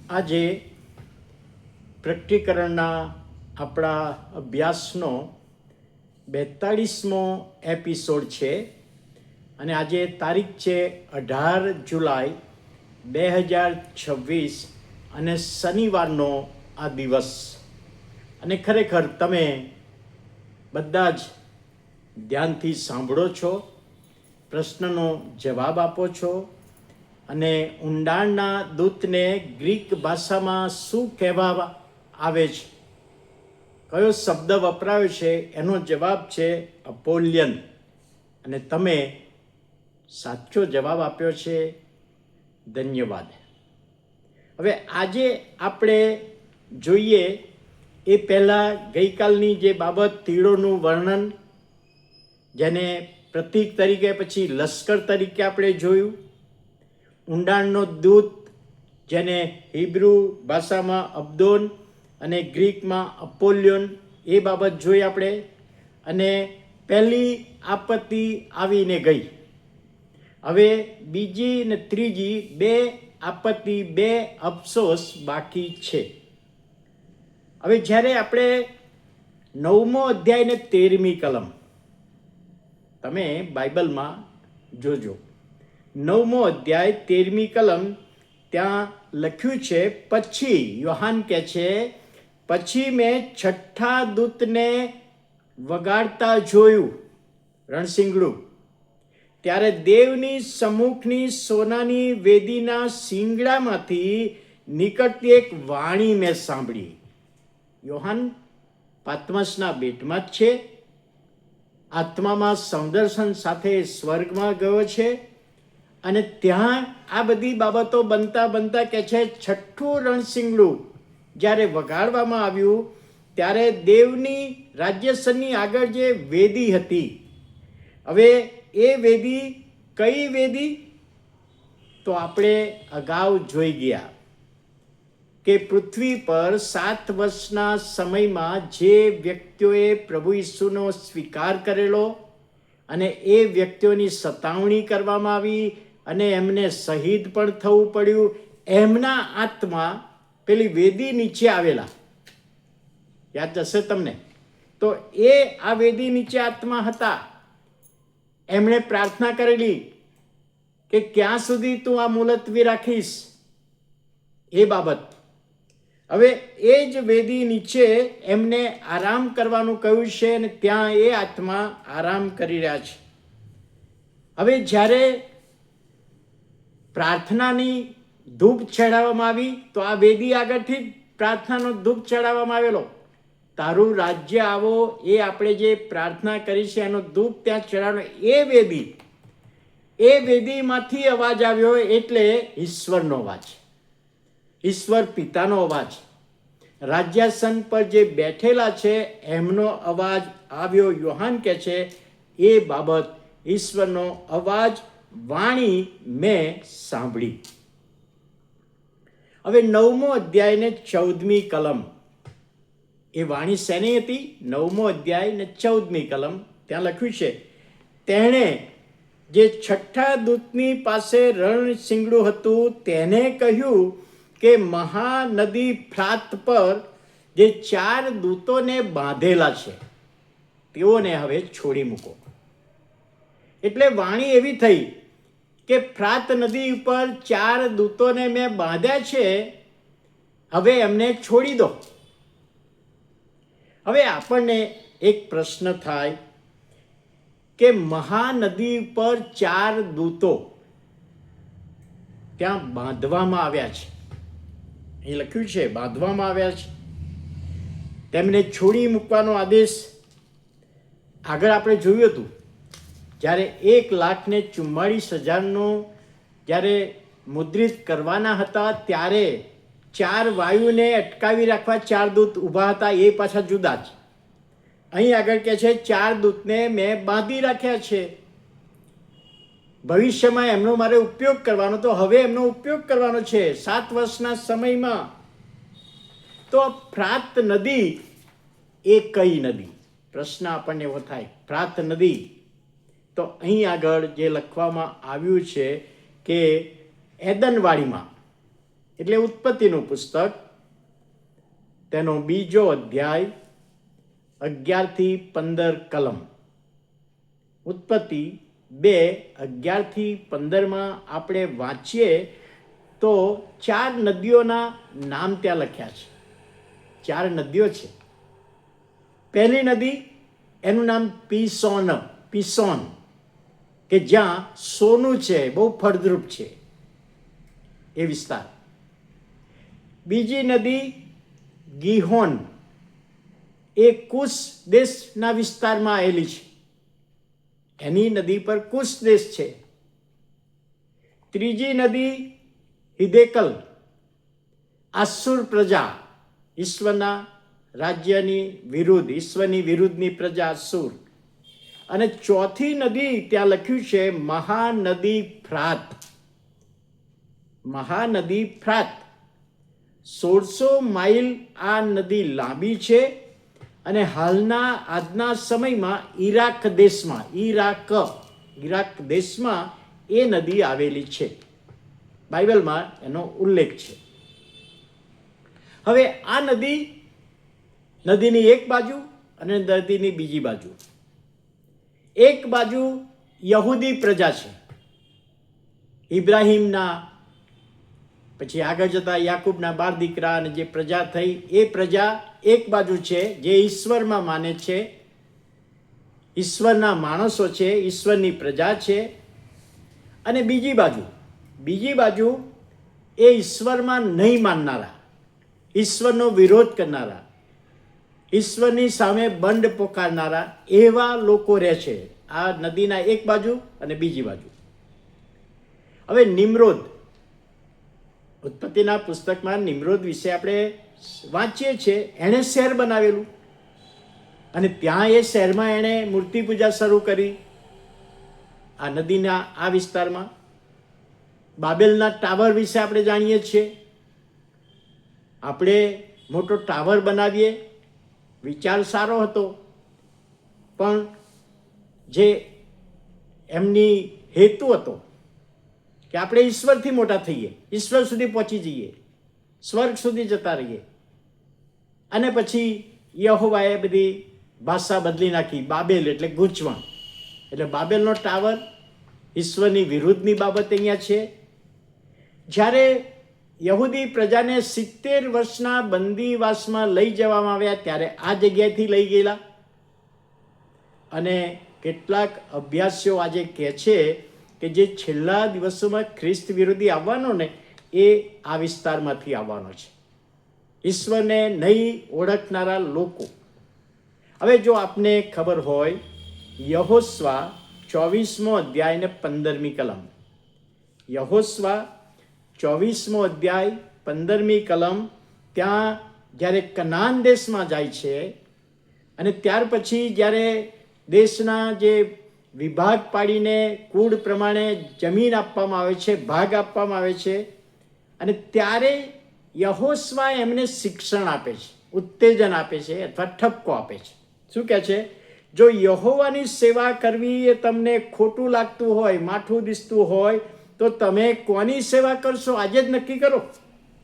આજે પ્રકટીકરણના આપણા અભ્યાસનો 42મો એપિસોડ છે અને આજે તારીખ છે 18 જુલાઈ 2026 અને શનિવારનો આ દિવસ. અને ખરેખર તમે બધા જ ધ્યાનથી સાંભળો છો, પ્રશ્નનો જવાબ આપો છો અને ઊંડાણના દૂતને ગ્રીક ભાષામાં શું કહેવા આવે છે, કયો શબ્દ વપરાયો છે, એનો જવાબ છે અપોલ્યન. અને તમે સાચો જવાબ આપ્યો છે, ધન્યવાદ. હવે આજે આપણે જોઈએ એ પહેલાં ગઈકાલની જે બાબત તીડોનું વર્ણન, જેને પ્રતીક તરીકે પછી લશ્કર તરીકે આપણે જોયું, ઊંડાણનો દૂત જેને હિબ્રુ ભાષામાં અબ્દોન અને ગ્રીકમાં અપોલ્યોન, એ બાબત જોઈ આપણે. અને પહેલી આપત્તિ આવીને ગઈ. હવે બીજી ને ત્રીજી બે આપત્તિ, બે અફસોસ બાકી છે. હવે જ્યારે આપણે 9મો અધ્યાય ને 13મી કલમ તમે બાઇબલમાં જોજો, 9મો અધ્યાય 13મી કલમ, ત્યાં લખ્યું છે, પછી યોહાન કહે છે, પછી મેં છઠ્ઠા દૂતને વગાડતા જોયું રણશીંગડું, ત્યારે દેવની સમ્મુખની સોનાની વેદીના શિંગડામાંથી નીકળતી એક વાણી મેં સાંભળી. યોહાન પાત્મસના બેટમાં જ છે, આત્મામાં સંદર્શન સાથે સ્વર્ગમાં ગયો છે અને ત્યાં આ બધી બાબતો બનતા બનતા કહે છે, છઠ્ઠું રણશીંગડું જ્યારે વગાડવામાં આવ્યું ત્યારે દેવની રાજ્યસનની આગળ જે વેદી હતી, હવે એ વેદી કઈ વેદી? તો આપણે અગાઉ જોઈ ગયા કે પૃથ્વી પર 7 વર્ષના સમયમાં જે વ્યક્તિઓએ પ્રભુ ઈસુનો સ્વીકાર કરેલો અને એ વ્યક્તિઓની સતાવણી કરવામાં આવી અને એમને શહીદ પણ થવું પડ્યું, એમના આત્મા પેલી વેદી નીચે આવેલા, યાદ હશે તમને. તો એ આ વેદી નીચે આત્મા હતા. એમણે પ્રાર્થના કરેલી કે ક્યાં સુધી તું આ મુલતવી રાખીશ, એ બાબત. હવે એ જ વેદી નીચે એમને આરામ કરવાનું કહ્યું છે અને ત્યાં એ આત્મા આરામ કરી રહ્યા છે. હવે જ્યારે પ્રાર્થનાની ધૂપ ચડાવવામાં આવી તો આ વેદી આગળથી જ પ્રાર્થનાનો ધૂપ ચડાવવામાં આવેલો. તારું રાજ્ય આવો, એ આપણે જે પ્રાર્થના કરી છે એનો ધૂપ ત્યાં ચડાવવાનો. એ વેદીમાંથી અવાજ આવ્યો, એટલે ઈશ્વરનો અવાજ, ઈશ્વર પિતાનો અવાજ, રાજ્યાસન પર જે બેઠેલા છે એમનો અવાજ આવ્યો. યોહાન કહે છે એ બાબત, ઈશ્વરનો અવાજ, વાણી મેં સાંભળી. હવે 9મો અધ્યાય ને 14મી કલમ, એ વાણી શેની હતી? 9મો અધ્યાય ને 14મી કલમ, ત્યાં લખ્યું છે, તેણે જે છઠ્ઠા દૂતની પાસે રણશીંગડું હતું તેને કહ્યું કે મહાનદી ફ્રાત પર જે 4 દૂતોને બાંધેલા છે તેઓને હવે છોડી મૂકો. એટલે વાણી એવી થઈ કે ફ્રાત નદી ઉપર 4 દૂતોને મેં બાંધ્યા છે, હવે એમને છોડી દો. હવે આપણને એક પ્રશ્ન થાય કે મહાનદી પર 4 દૂતો ત્યાં બાંધવામાં આવ્યા છે, એ લખ્યું છે બાંધવામાં આવ્યા છે, તેમને છોડી મૂકવાનો આદેશ આગળ આપણે જોયું હતું. જ્યારે 1,44,000 જ્યારે મુદ્રિત કરવાના હતા ત્યારે 4 વાયુને અટકાવી રાખવા 4 દૂત ઊભા હતા, એ પાછા જુદા જ. અહીં આગળ કહે છે 4 દૂતને મેં બાંધી રાખ્યા છે. ભવિષ્યમાં એમનો મારે ઉપયોગ કરવાનો, તો હવે એમનો ઉપયોગ કરવાનો છે 7 વર્ષના સમયમાં. તો ફ્રાત નદી એ કઈ નદી? પ્રશ્ન આપણને એવો થાય. ફ્રાત નદી, તો અહીં આગળ જે લખવામાં આવ્યું છે કે એદનવાડીમાં એટલે ઉત્પત્તિનું પુસ્તક, તેનો 2 અધ્યાય 11 થી 15 કલમ. ઉત્પત્તિ 2 11 થી 15 આપણે વાંચીએ તો 4 નદીઓના નામ ત્યાં લખ્યા છે. 4 નદીઓ છે. પહેલી નદી, એનું નામ પીસોન, કે જ્યાં સોનું છે, બહુ ફળદ્રુપ છે એ વિસ્તાર. બીજી નદી ગિહોન, એ કુશ દેશના વિસ્તારમાં આવેલી છે. એની નદી પર કુશ દેશ છે. ત્રીજી નદી હિદેકલ, આસુર પ્રજા, ઈશ્વરના રાજ્યની વિરુદ્ધ, ઈશ્વરની વિરુદ્ધની પ્રજા આસુર. અને ચોથી નદી ત્યાં લખ્યું છે મહાનદી ફ્રાત. 1600 માઇલ આ નદી લાંબી છે. અને આજના સમયમાં ઈરાક દેશમાં એ નદી આવેલી છે. બાઇબલમાં એનો ઉલ્લેખ છે. હવે આ નદીની એક બાજુ અને નદીની બીજી બાજુ. એક બાજુ યહૂદી પ્રજા છે, ઇબ્રાહિમના, પછી આગળ જતા યાકૂબના 12 દીકરા અને જે પ્રજા થઈ એ પ્રજા એક બાજુ છે, જે ઈશ્વરમાં માને છે, ઈશ્વરના માણસો છે, ઈશ્વરની પ્રજા છે. અને બીજી બાજુ એ ઈશ્વરમાં નહીં માનનારા, ઈશ્વરનો વિરોધ કરનારા, ઈશ્વરની સામે બંડ પોકારનારા એવા લોકો રહે છે આ નદીના એક બાજુ અને બીજી બાજુ. હવે નિમ્રોદ, ઉત્પત્તિના પુસ્તકમાં નિમ્રોદ વિશે આપણે વાંચીએ છીએ. એણે શહેર બનાવેલું અને ત્યાં એ શહેરમાં એણે મૂર્તિ પૂજા શરૂ કરી. આ નદીના આ વિસ્તારમાં બાબેલના ટાવર વિશે આપણે જાણીએ છીએ. આપણે મોટો ટાવર બનાવીએ, વિચાર સારો હતો, પણ જે એમની હેતુ હતો કે આપણે ઈશ્વરથી મોટા થઈએ, ઈશ્વર સુધી પહોંચી જઈએ, સ્વર્ગ સુધી જતા રહીએ. અને પછી યહોવાએ બધી ભાષા બદલી નાખી. બાબેલ એટલે ગૂંચવણ. એટલે બાબેલનો ટાવર ઈશ્વરની વિરુદ્ધની બાબત અહીંયા છે. જ્યારે યહૂદી પ્રજાને 70 વર્ષના બંદીવાસમાં લઈ જવામાં આવ્યા ત્યારે આ જગ્યાએથી લઈ ગયેલા. અને કેટલાક અભ્યાસીઓ આજે કહે છે કે જે છેલ્લા દિવસોમાં ખ્રિસ્ત વિરોધી આવવાનો ને એ આ વિસ્તારમાંથી આવવાનો છે, ઈશ્વરને નહીં ઓળખનારા લોકો. હવે જો આપને ખબર હોય, યહોશવા 24મો અધ્યાય ને 15મી કલમ. યહોશવા 24મો અધ્યાય 15મી કલમ. ત્યાં જ્યારે કનાન દેશમાં જાય છે અને ત્યાર પછી જ્યારે દેશના જે વિભાગ પાડીને કુળ પ્રમાણે જમીન આપવામાં આવે છે, ભાગ આપવામાં આવે છે, અને ત્યારે યહોશવા એમને શિક્ષણ આપે છે, ઉત્તેજન આપે છે અથવા ઠપકો આપે છે. શું કહે છે? જો યહોવાની સેવા કરવી એ તમને ખોટું લાગતું હોય, માઠું દિસતું હોય, તો તમે કોની સેવા કરશો આજે જ નક્કી કરો,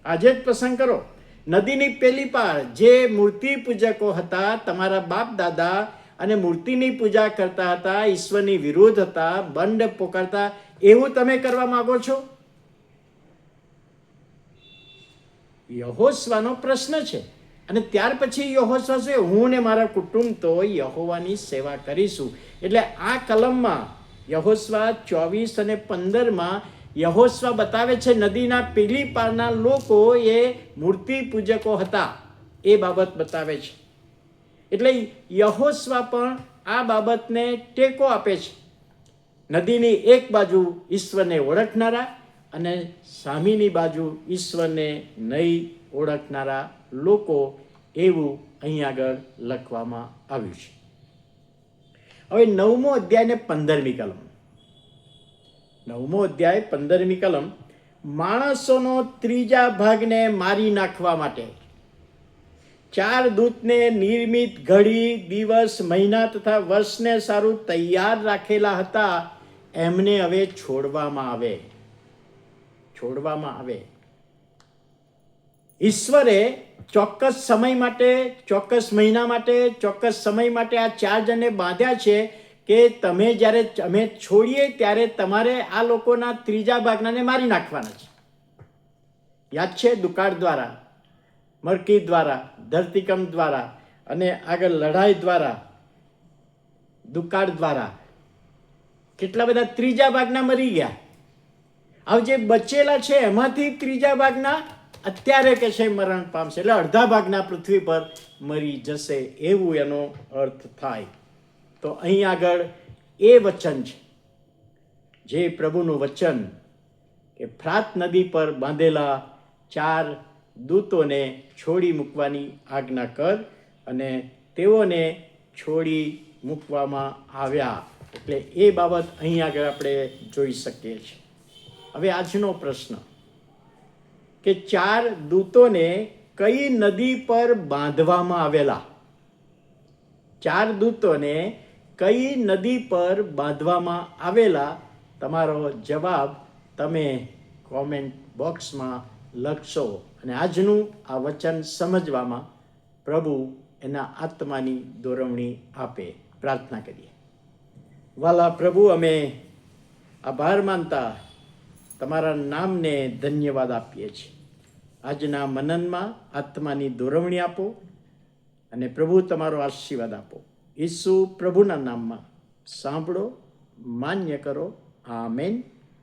આજે જ પસંદ કરો. નદીની પેલી પાર જે મૂર્તિ પૂજકો હતા, તમારા બાપ દાદા, અને મૂર્તિની પૂજા કરતા હતા, ઈશ્વરની વિરુદ્ધ હતા, બંડ પોકારતા, એવું તમે કરવા માંગો છો? યહોશવાનો પ્રશ્ન છે. અને ત્યાર પછી યહોશવા છે, હું ને મારા કુટુંબ તો યહોવાની સેવા કરીશું. એટલે આ કલમમાં યહોશવા 24 અને 15માં યહોશવા બતાવે છે નદીના પેલી પારના લોકો એ મૂર્તિ પૂજકો હતા એ બાબત બતાવે છે. એટલે યહોશવા પણ આ બાબતને ટેકો આપે છે. નદીની એક બાજુ ઈશ્વરને ઓળખનારા અને સામેની બાજુ ઈશ્વરને નહીં ઓળખનારા લોકો, એવું અહીં આગળ લખવામાં આવ્યું છે. હવે 9મો અધ્યાય ને 15મી કલમ. 9મો અધ્યાય 15મી કલમ. માણસોનો ત્રીજા ભાગને મારી નાખવા માટે 4 દૂતને નિર્મિત ઘડી, દિવસ, મહિના તથા વર્ષને સારું તૈયાર રાખેલા હતા, એમને હવે છોડવામાં આવે. ઈશ્વરે ચોક્કસ સમય માટે, ચોક્કસ મહિના માટે, ચોક્કસ સમય માટે આ 4 જણને બાંધ્યા છે કે તમે જ્યારે અમે છોડીએ ત્યારે તમારે આ લોકોના 3 ભાગનાને મારી નાખવાના છે. યાદ છે? દુકાળ દ્વારા, મરકી દ્વારા, ધરતીકંપ દ્વારા અને આગળ લડાઈ દ્વારા, દુકાળ દ્વારા કેટલા બધા 3 ભાગના મરી ગયા. હવે જે બચેલા છે એમાંથી 3 ભાગના અત્યારે કે છે મરણ પામશે, એટલે અડધા ભાગના પૃથ્વી પર મરી જશે, એવું એનો અર્થ થાય. તો અહીં આગળ એ વચન છે, જે પ્રભુનું વચન કે ફ્રાત નદી પર બાંધેલા 4 દૂતોને છોડી મૂકવાની આજ્ઞા કર, અને તેઓને છોડી મૂકવામાં આવ્યા. એટલે એ બાબત અહીં આગળ આપણે જોઈ શકીએ છીએ. હવે આજનો પ્રશ્ન કે 4 દૂતોને કઈ નદી પર બાંધવામાં આવેલા? 4 દૂતોને કઈ નદી પર બાંધવામાં આવેલા? તમારો જવાબ તમે કોમેન્ટ બોક્સમાં લખશો, અને આજનું આ વચન સમજવામાં પ્રભુ એના આત્માની દોરવણી આપે. પ્રાર્થના કરીએ. વાલા પ્રભુ, અમે આભાર માનતા તમારા નામને ધન્યવાદ આપીએ છીએ. આજના મનનમાં આત્માની દોરવણી આપો, અને પ્રભુ તમારો આશીર્વાદ આપો. ઈસુ પ્રભુના નામમાં સાંભળો, માન્ય કરો. આમેન.